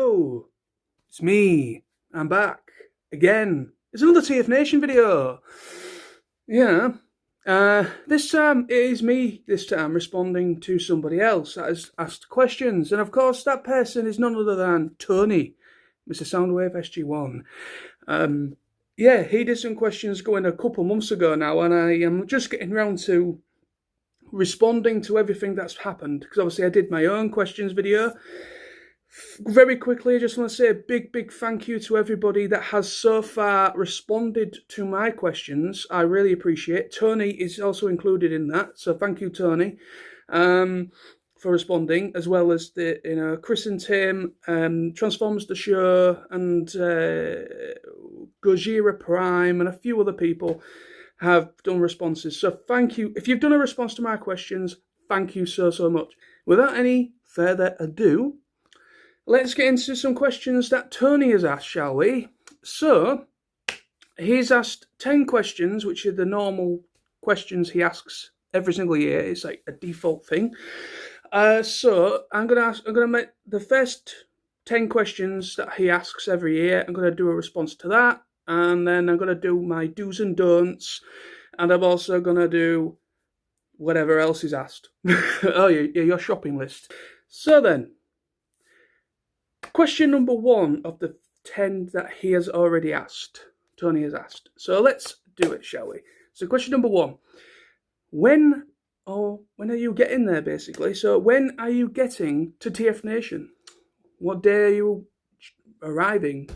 Hello, it's me. I'm back again. It's another TFNation video. Yeah. This time it is me. This time responding to somebody else that has asked questions, and of course that person is none other than Tony, Mr. Soundwave SG1. Yeah, he did some questions going a couple months ago now, and I am just getting round to responding to everything that's happened, because obviously I did my own questions video. Very quickly, I just want to say a big thank you to everybody that has so far responded to my questions. I really appreciate it. Tony is also included in that, so thank you, Tony, for responding, as well as the Chris and Tim, Transformers the Show, and Gojira Prime, and a few other people have done responses. So thank you. If you've done a response to my questions, thank you so much. Without any further ado, let's get into some questions that Tony has asked, shall we? So, he's asked 10 questions, which are the normal questions he asks every single year. It's like a default thing. So, I'm gonna make the first 10 questions that he asks every year. I'm gonna do a response to that, and then I'm gonna do my do's and don'ts, and I'm also gonna do whatever else he's asked. Oh yeah, your shopping list. So then, question number 1 of the 10 that he has already asked, Tony has asked. So let's do it, shall we? So question number 1, when are you getting there, basically? So when are you getting to TFNation? What day are you arriving?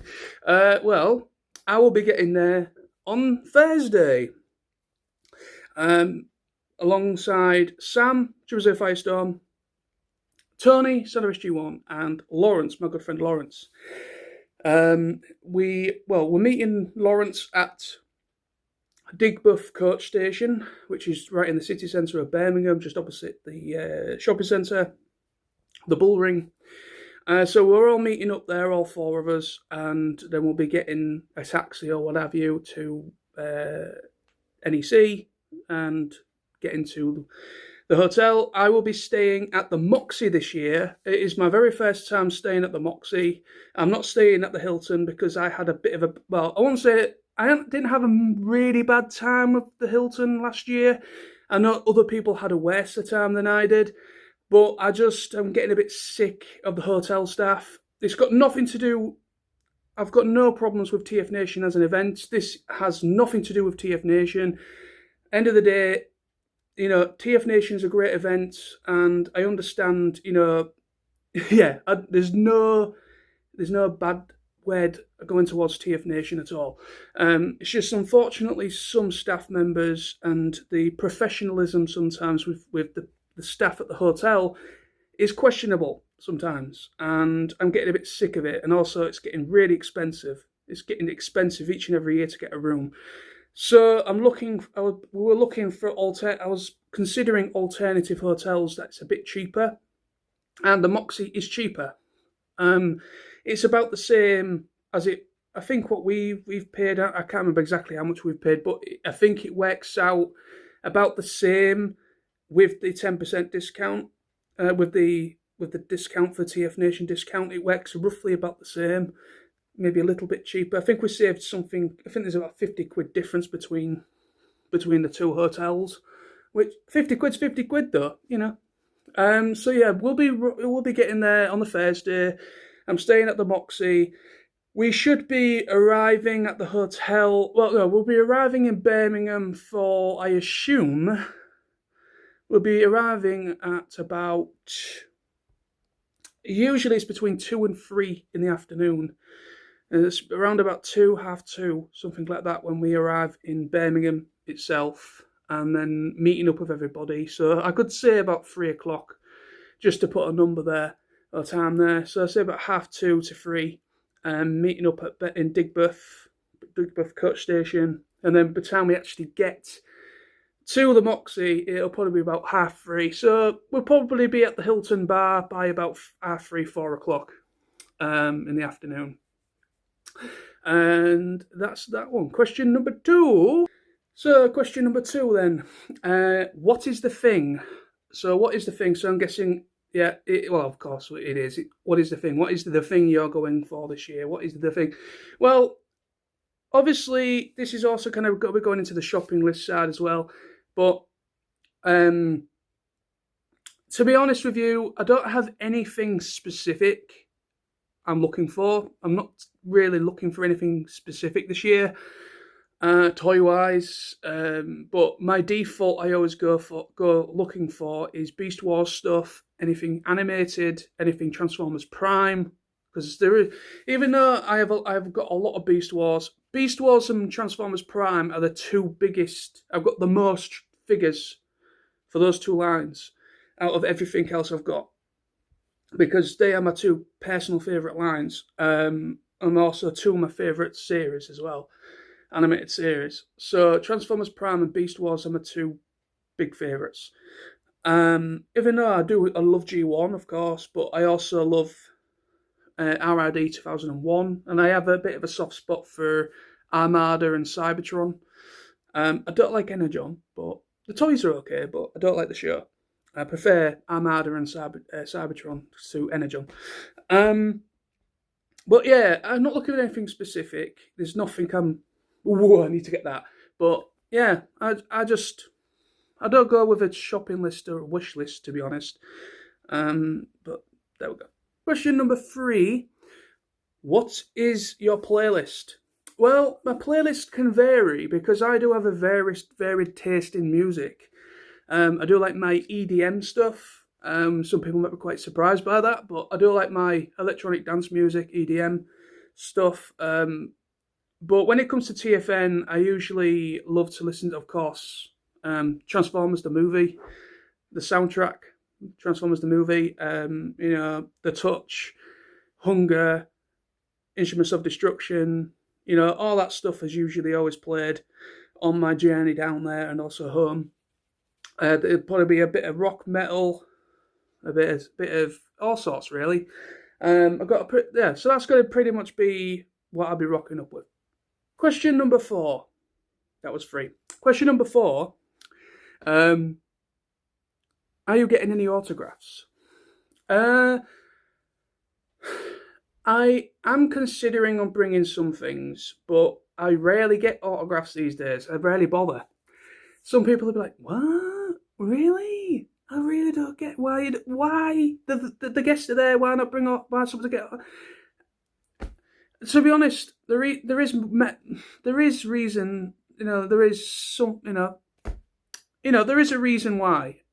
Well, I will be getting there on Thursday, alongside Sam, Jose Firestorm, Tony, Soundwave SG1, and Lawrence, my good friend Lawrence. We're meeting Lawrence at Digbeth Coach Station, which is right in the city centre of Birmingham, just opposite the shopping centre, the Bullring. So we're all meeting up there, all 4 of us, and then we'll be getting a taxi or what have you to NEC and getting to the hotel. I will be staying at the Moxie this year. It is my very first time staying at the Moxie. I'm not staying at the Hilton because I had a bit of a, well, I won't say I didn't have a really bad time with the Hilton last year. I know other people had a worse time than I did, but I'm getting a bit sick of the hotel staff. It's got nothing to do, I've got no problems with TFNation as an event. This has nothing to do with TFNation. End of the day, you know, TFNation's a great event, and I understand, you know, yeah, there's no bad word going towards TFNation at all. It's just, unfortunately, some staff members and the professionalism sometimes with the staff at the hotel is questionable sometimes, and I'm getting a bit sick of it. And also, it's getting really expensive. It's getting expensive each and every year to get a room. So I was considering alternative hotels that's a bit cheaper, and the Moxie is cheaper. It's about the same as it. I think what we've paid. I can't remember exactly how much we've paid, but I think it works out about the same with the 10% discount. With the discount for TFNation discount, it works roughly about the same. Maybe a little bit cheaper. I think we saved something. I think there's about 50 quid difference between the 2 hotels. Which 50 quid's 50 quid though, you know. So yeah, we'll be getting there on the Thursday. I'm staying at the Moxie. We should be arriving at the hotel. Well, no, we'll be arriving in Birmingham for, I assume, we'll be arriving at about, usually it's between 2 and 3 in the afternoon. And it's around about 2, half 2, something like that, when we arrive in Birmingham itself, and then meeting up with everybody. So I could say about 3 o'clock, just to put a number there, or time there. So I say about half 2 to 3, meeting up in Digbeth Coach Station, and then by the time we actually get to the Moxie, it'll probably be about half 3. So we'll probably be at the Hilton Bar by about half 3, 4 o'clock in the afternoon. And that's that one. Question number 2. So question number 2 then. What is the thing? So what is the thing? So I'm guessing Yeah, well, of course it is. What is the thing? What is the thing you're going for this year? What is the thing? Well, obviously, this is also kind of we're going into the shopping list side as well. But um, to be honest with you, I don't have anything specific I'm looking for. I'm not really looking for anything specific this year, toy-wise. But my default I always go looking for is Beast Wars stuff, anything animated, anything Transformers Prime. Because there is, even though I've got a lot of Beast Wars and Transformers Prime are the two biggest. I've got the most figures for those two lines out of everything else I've got, because they are my two personal favourite lines, and also two of my favourite series as well, animated series. So Transformers Prime and Beast Wars are my two big favourites. Even though I love G1, of course, but I also love RRD 2001, and I have a bit of a soft spot for Armada and Cybertron. I don't like Energon, but the toys are okay, but I don't like the show. I prefer Armada and Cybertron to Energon. But yeah, I'm not looking at anything specific. There's nothing I need to get that. But yeah, I don't go with a shopping list or a wish list, to be honest. But there we go. Question number 3. What is your playlist? Well, my playlist can vary because I do have a varied taste in music. I do like my EDM stuff. Some people might be quite surprised by that, but I do like my electronic dance music, EDM stuff. But when it comes to TFN, I usually love to listen to, of course, Transformers the movie, the soundtrack, Transformers the movie, The Touch, Hunger, Instruments of Destruction, all that stuff is usually always played on my journey down there and also home. There'll probably be a bit of rock, metal, a bit of all sorts, really. So that's going to pretty much be what I'll be rocking up with. Question number 4. That was 3. Question number 4. Are you getting any autographs? I am considering on bringing some things, but I rarely get autographs these days. I rarely bother. Some people will be like, "What? Really? I really don't get why the guests are there. Why not bring up? Why someone to get?" To be honest, there is reason. There is some. There is a reason why.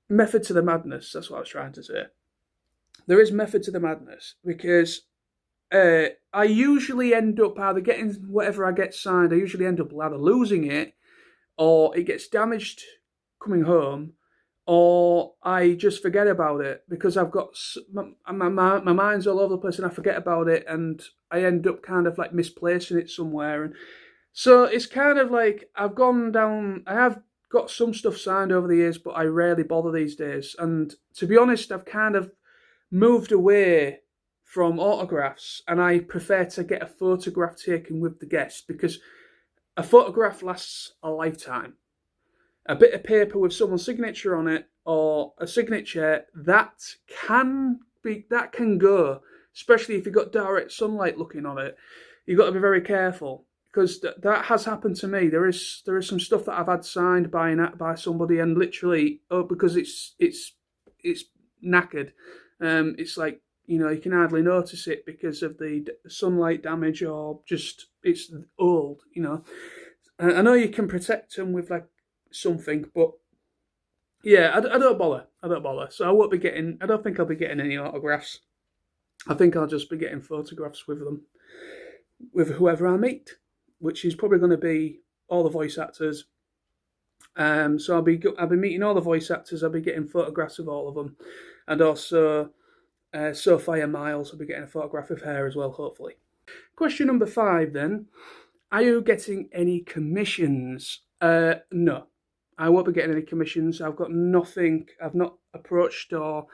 Method to the madness. That's what I was trying to say. There is method to the madness because I usually end up either getting whatever I get signed. I usually end up either losing it, or it gets damaged coming home, or I just forget about it because I've got my mind's all over the place and I forget about it, and I end up kind of like misplacing it somewhere. And so it's kind of like I've gone down. I have got some stuff signed over the years, but I rarely bother these days. And to be honest, I've kind of moved away from autographs, and I prefer to get a photograph taken with the guest because a photograph lasts a lifetime. A bit of paper with someone's signature on it or a signature that can go, especially if you've got direct sunlight looking on it. You've got to be very careful because that has happened to me. There is some stuff that I've had signed by somebody, and literally because it's knackered. It's like, you can hardly notice it because of the sunlight damage, or just it's old. I know you can protect them with like something, but yeah, I don't bother. So I won't be getting. I don't think I'll be getting any autographs. I think I'll just be getting photographs with them, with whoever I meet, which is probably going to be all the voice actors. So I'll be meeting all the voice actors. I'll be getting photographs of all of them, and also Sophia Miles. I'll be getting a photograph of her as well, hopefully. Question number 5 then. Are you getting any commissions? No, I won't be getting any commissions. I've got nothing. I've not approached or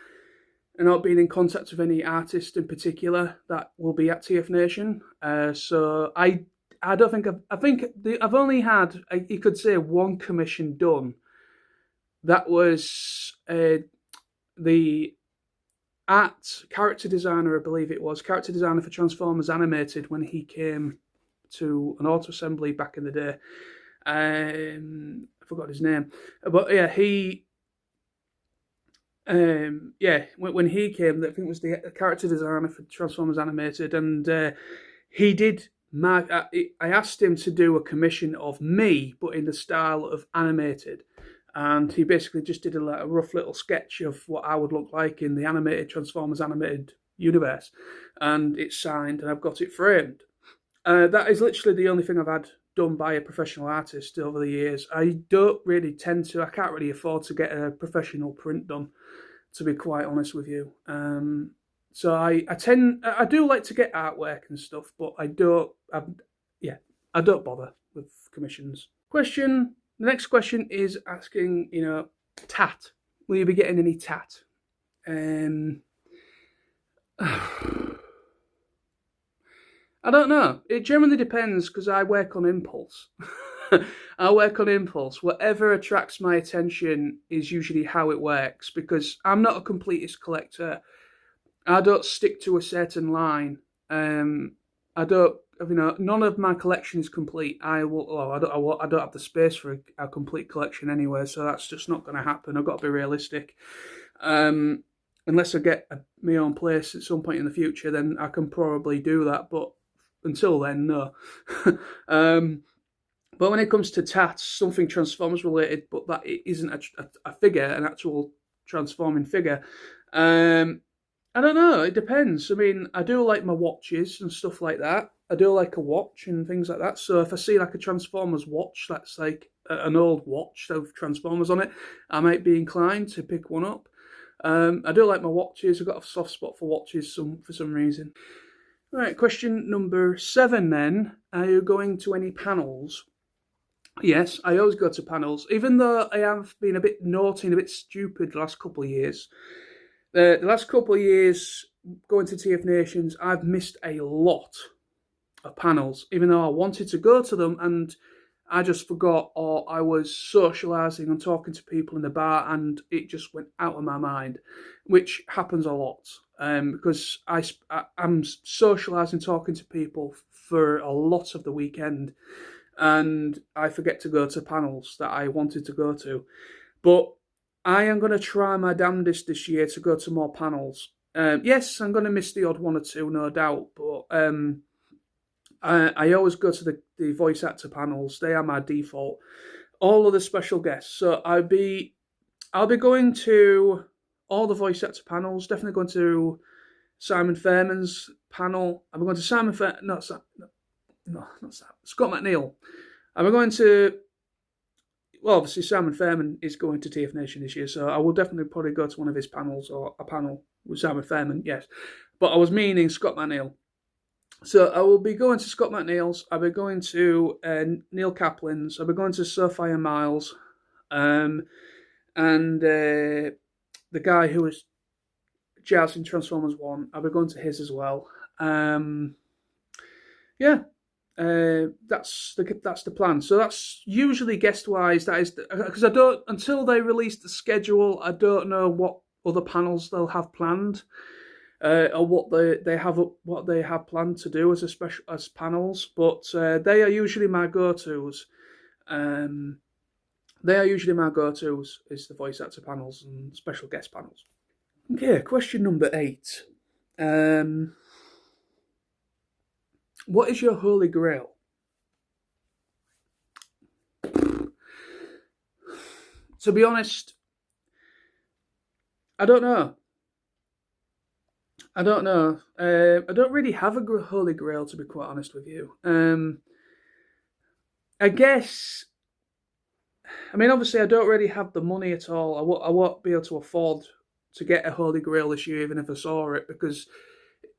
not been in contact with any artist in particular that will be at TFNation. So I don't think I've only had, you could say, one commission done that was the art character designer, I believe it was, character designer for Transformers Animated when he came to an auto assembly back in the day. I forgot his name, but yeah, when he came, I think it was the character designer for Transformers Animated, and he did. I asked him to do a commission of me, but in the style of animated, and he basically just did a rough little sketch of what I would look like in the animated Transformers Animated universe, and it's signed, and I've got it framed. That is literally the only thing I've had done by a professional artist over the years. I can't really afford to get a professional print done, to be quite honest with you. So I do like to get artwork and stuff, but I don't bother with commissions. The next question is asking, tat. Will you be getting any tat? I don't know. It generally depends because I work on impulse. I work on impulse. Whatever attracts my attention is usually how it works, because I'm not a completist collector. I don't stick to a certain line. None of my collection is complete. I don't have the space for a complete collection anyway, so that's just not going to happen. I've got to be realistic. Unless I get my own place at some point in the future, then I can probably do that. But until then, no. But when it comes to tats, something Transformers related, but that it isn't a figure, an actual transforming figure. I don't know. It depends. I mean, I do like my watches and stuff like that. I do like a watch and things like that. So if I see like a Transformers watch that's like an old watch with Transformers on it, I might be inclined to pick one up. I do like my watches. I've got a soft spot for watches for some reason. Right, question number 7 then. Are you going to any panels? Yes, I always go to panels, even though I have been a bit naughty and a bit stupid the last couple of years. The last couple of years going to TFNations, I've missed a lot of panels, even though I wanted to go to them, and I just forgot, or I was socialising and talking to people in the bar, and it just went out of my mind, which happens a lot, because I'm socialising, talking to people for a lot of the weekend, and I forget to go to panels that I wanted to go to. But I am going to try my damnedest this year to go to more panels. Yes, I'm going to miss the odd one or two, no doubt, but I always go to the voice actor panels. They are my default. All of the special guests. So I'll be going to all the voice actor panels. Definitely going to Simon Fairman's panel. I'm going to Scott McNeil. I'm going to. Well, obviously Simon Fairman is going to TFNation this year, so I will definitely probably go to one of his panels, or a panel with Simon Fairman. Yes, but I was meaning Scott McNeil. So I will be going to Scott McNeil's. I'll be going to Neil Kaplan's. I'll be going to Sophia Miles, and the guy who was Jazz in Transformers 1. I'll be going to his as well. That's the plan. So that's usually guest wise. That is because I don't, until they release the schedule, I don't know what other panels they'll have planned. Or what they have planned to do as panels, but they are usually my go-tos. Is the voice actor panels and special guest panels. Okay, question number 8. What is your holy grail? To be honest, I don't know. I don't really have a holy grail, to be quite honest with you. I guess, obviously I don't really have the money at all. I won't be able to afford to get a holy grail this year, even if I saw it, because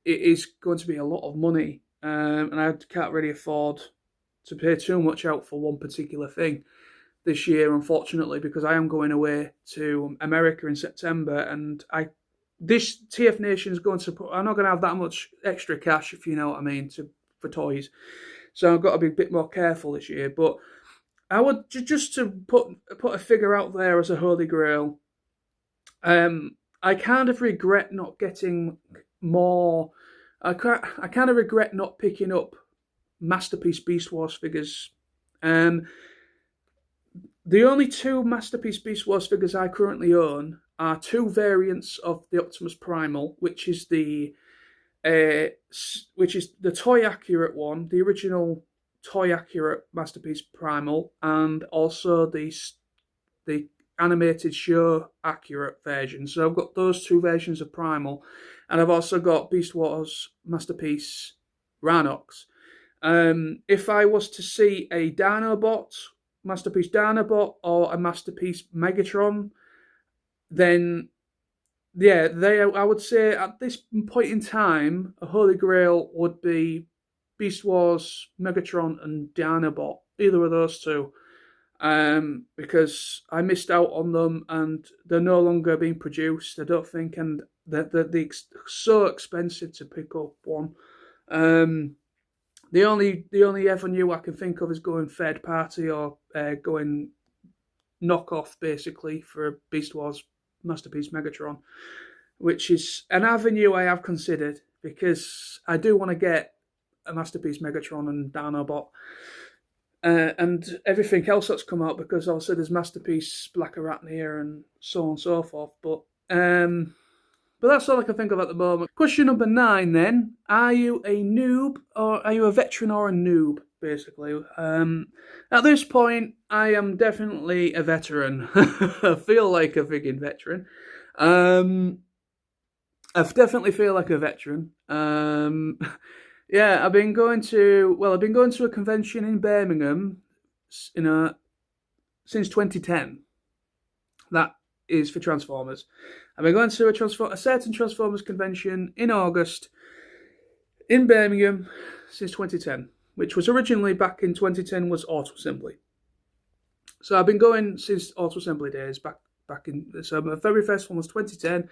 it is going to be a lot of money. And I can't really afford to pay too much out for one particular thing this year, unfortunately, because I am going away to America in September, and this TFNation is going to put. I'm not going to have that much extra cash, if you know what I mean, for toys. So I've got to be a bit more careful this year. But I would just to put a figure out there as a holy grail. I kind of regret not getting more. I kind of regret not picking up Masterpiece Beast Wars figures. The only two Masterpiece Beast Wars figures I currently own are two variants of the Optimus Primal, which is the toy accurate one, the original toy accurate Masterpiece Primal, and also the animated show accurate version. So I've got those two versions of Primal, and I've also got Beast Wars Masterpiece Rhinox. If I was to see a Dinobot, Masterpiece Dinobot, or a Masterpiece Megatron, then yeah, I would say at this point in time, a holy grail would be Beast Wars, Megatron, and Dinobot. Either of those two. Because I missed out on them and they're no longer being produced, I don't think, and they're so expensive to pick up one. The only avenue I can think of is going third party or going knockoff, basically, for a Beast Wars Masterpiece Megatron, which is an avenue I have considered because I do want to get a Masterpiece Megatron and Dinobot. And everything else that's come out, because also there's Masterpiece Black Arachnia and so on and so forth. But that's all I can think of at the moment. Question number 9 then. Are you a noob, or are you a veteran or a noob, basically? At this point, I am definitely a veteran. I feel like a friggin' veteran. I definitely feel like a veteran. Yeah, I've been going to a convention in Birmingham, since 2010. That is for Transformers. I've been going to a certain Transformers convention in August in Birmingham since 2010, which was originally back in 2010 was Auto Assembly. So I've been going since Auto Assembly days back in. So my very first one was 2010,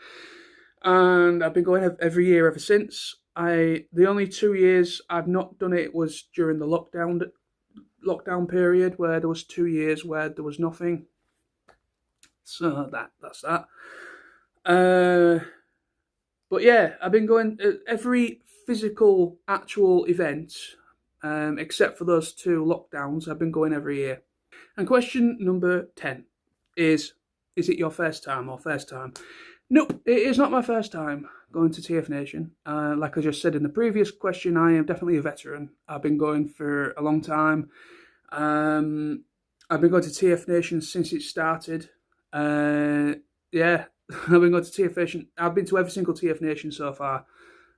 and I've been going every year ever since. The only 2 years I've not done it was during the lockdown period, where there was 2 years where there was nothing. So that's that. But yeah, I've been going every physical actual event, except for those 2 lockdowns. I've been going every year. And question number 10 is it your first time or first time? Nope, it is not my first time going to TFNation. Like I just said in the previous question, I am definitely a veteran. I've been going for a long time. I've been going to TFNation since it started. Yeah, I've been going to TFNation. I've been to every single TFNation so far.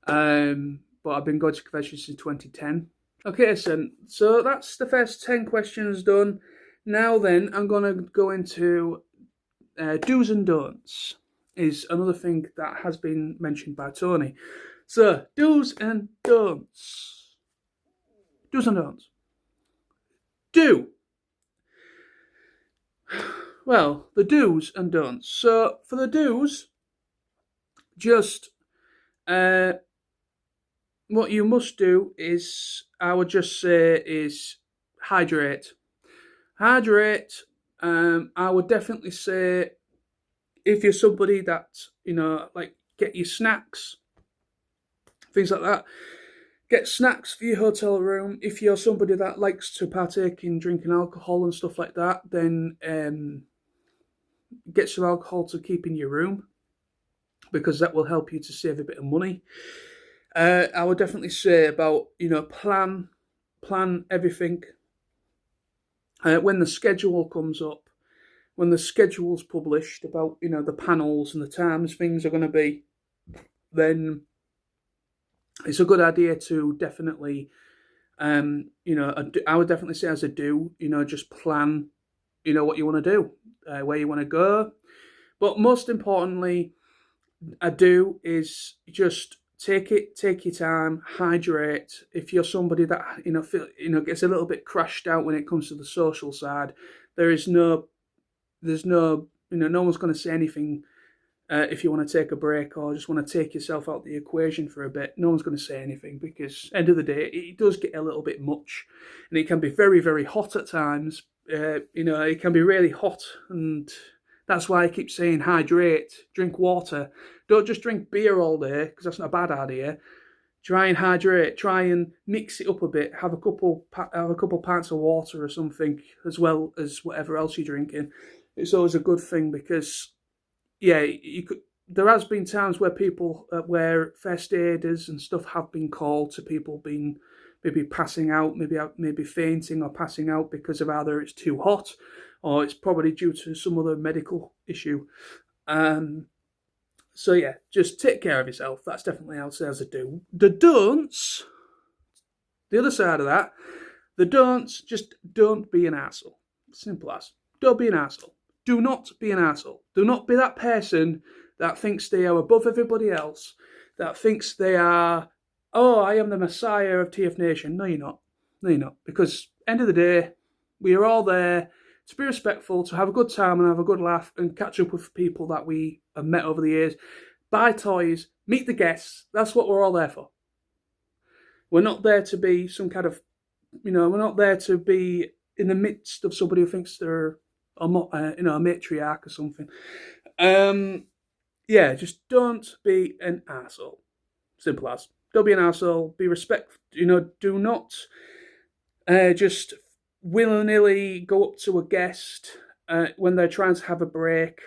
But I've been going to conventions since 2010. Okay, so that's the first 10 questions done. Now then, I'm going to go into do's and don'ts. Is another thing that has been mentioned by Tony. So, do's and don'ts. Do's and don'ts. Do. Well, the do's and don'ts. So, for the do's, just what you must do is, I would just say, is hydrate. Hydrate, I would definitely say, if you're somebody that, like, get your snacks, things like that. Get snacks for your hotel room. If you're somebody that likes to partake in drinking alcohol and stuff like that, then get some alcohol to keep in your room, because that will help you to save a bit of money. I would definitely say about, plan everything. When the schedule comes up, when the schedule's published about, the panels and the times things are going to be, then it's a good idea to definitely, I would definitely say as a do, just plan, what you want to do, where you want to go. But most importantly, a do is just take your time, hydrate. If you're somebody that, gets a little bit crashed out when it comes to the social side, there's no, no one's going to say anything if you want to take a break or just want to take yourself out of the equation for a bit. No one's going to say anything, because end of the day, it does get a little bit much, and it can be very, very hot at times. it can be really hot, and that's why I keep saying hydrate, drink water. Don't just drink beer all day, because that's not a bad idea. Try and hydrate. Try and mix it up a bit. Have a couple pints of water or something, as well as whatever else you're drinking. It's always a good thing, because there has been times where where first aiders and stuff have been called to people being maybe passing out, maybe fainting or passing out because of either it's too hot or it's probably due to some other medical issue. So yeah, just take care of yourself. That's definitely how sales do. The don'ts, the other side of that, the don'ts, just don't be an arsehole. Simple as. Don't be an arsehole. Do not be an arsehole. Do not be that person that thinks they are above everybody else, that thinks they are, oh, I am the messiah of TFNation. No, you're not. No, you're not. Because end of the day, we are all there to be respectful, to have a good time and have a good laugh and catch up with people that we have met over the years, buy toys, meet the guests. That's what we're all there for. We're not there to be some kind of, we're not there to be in the midst of somebody who thinks they're a matriarch or something. Just don't be an arsehole. Simple as. Don't be an arsehole. Be respectful. Do not just willy-nilly go up to a guest when they're trying to have a break.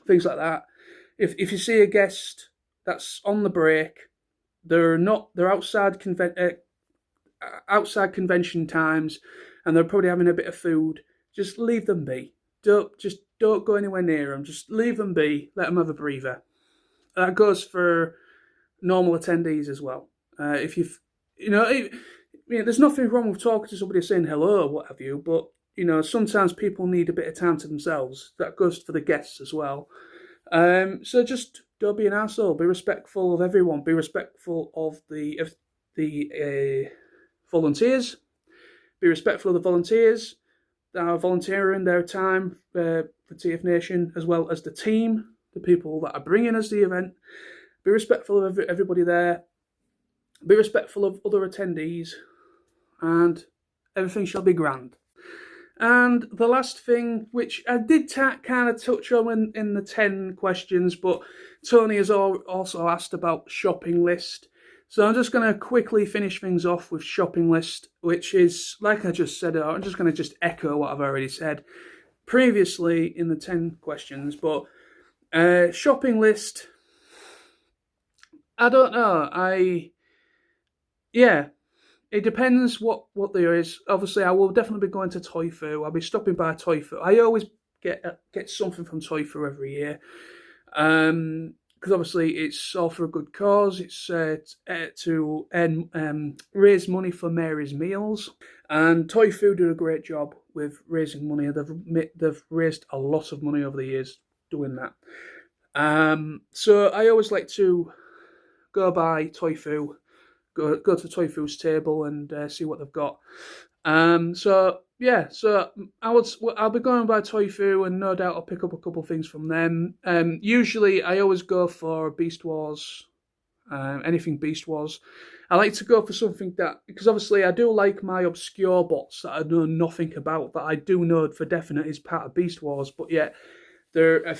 Things like that. If you see a guest that's on the break, they're outside convention times, and they're probably having a bit of food. Just leave them be. Don't go anywhere near them. Just leave them be. Let them have a breather. That goes for normal attendees as well. There's nothing wrong with talking to somebody, saying hello or what have you, but sometimes people need a bit of time to themselves. That goes for the guests as well. So just don't be an arsehole. Be respectful of everyone. Be respectful of the volunteers. Be respectful of the volunteers that are volunteering their time for TFNation, as well as the team, the people that are bringing us the event. Be respectful of everybody there. Be respectful of other attendees, and everything shall be grand. And the last thing, which I did kind of touch on in the 10 questions, but Tony has also asked about shopping list. So I'm just going to quickly finish things off with shopping list, which is, like I just said, I'm just going to echo what I've already said previously in the 10 questions. But shopping list, I don't know. It depends what there is. Obviously, I will definitely be going to Toy Fair. I'll be stopping by Toy Fair. I always get something from Toy Fair every year. Because obviously it's all for a good cause. It's to raise money for Mary's Meals. And Toy Fair did a great job with raising money. They've raised a lot of money over the years doing that. So I always like to go by Toy Fair. Go to Toy Fair's table and see what they've got. So I'll be going by Toy Fair, and no doubt I'll pick up a couple of things from them. Usually I always go for Beast Wars, anything Beast Wars. I like to go for something because obviously I do like my obscure bots that I know nothing about, that I do know for definite is part of Beast Wars, but yet they're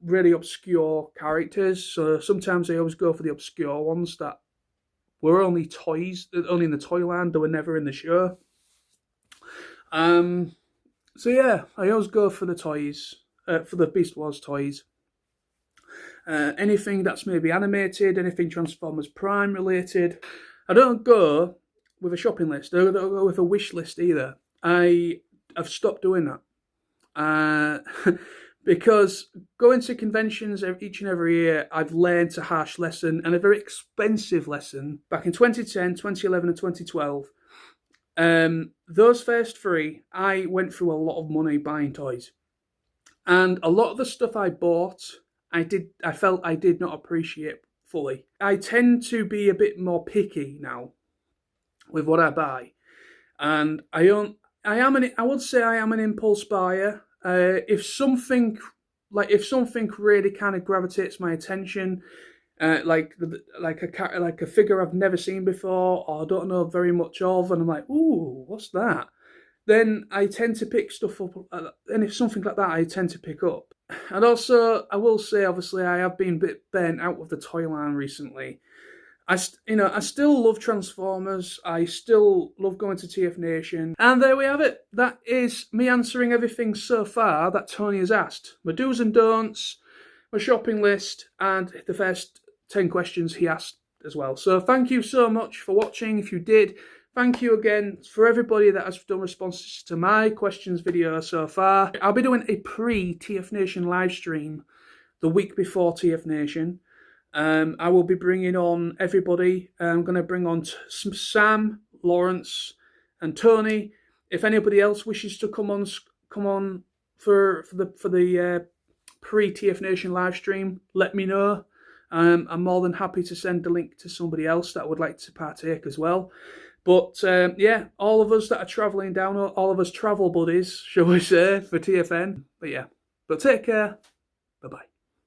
really obscure characters. So sometimes I always go for the obscure ones that were only toys, only in the Toyland, they were never in the show. So yeah, I always go for the toys, for the Beast Wars toys. Anything that's maybe animated, anything Transformers Prime related. I don't go with a shopping list. I don't go with a wish list either. I've stopped doing that. Because going to conventions each and every year, I've learned a harsh lesson, and a very expensive lesson. Back in 2010, 2011 and 2012, those first three, I went through a lot of money buying toys. And a lot of the stuff I bought, I felt I did not appreciate fully. I tend to be a bit more picky now with what I buy. And I would say I am an impulse buyer. If something really kind of gravitates my attention, like a figure I've never seen before or I don't know very much of, and I'm like, ooh, what's that? then I tend to pick stuff up, and if something like that, I tend to pick up. And also, I will say, obviously, I have been a bit burnt out of the toy line recently. I still love Transformers. I still love going to TFNation. And there we have it. That is me answering everything so far that Tony has asked. My do's and don'ts, my shopping list, and the first 10 questions he asked as well. So thank you so much for watching. If you did, thank you again for everybody that has done responses to my questions video so far. I'll be doing a pre-TFNation live stream the week before TFNation. I will be bringing on everybody. I'm going to bring on Sam, Lawrence, and Tony. If anybody else wishes to come on for the pre-TFNation live stream, let me know. I'm more than happy to send the link to somebody else that would like to partake as well. But yeah, all of us that are travelling down, all of us travel buddies, shall we say, for TFN. But yeah, but take care. Bye-bye.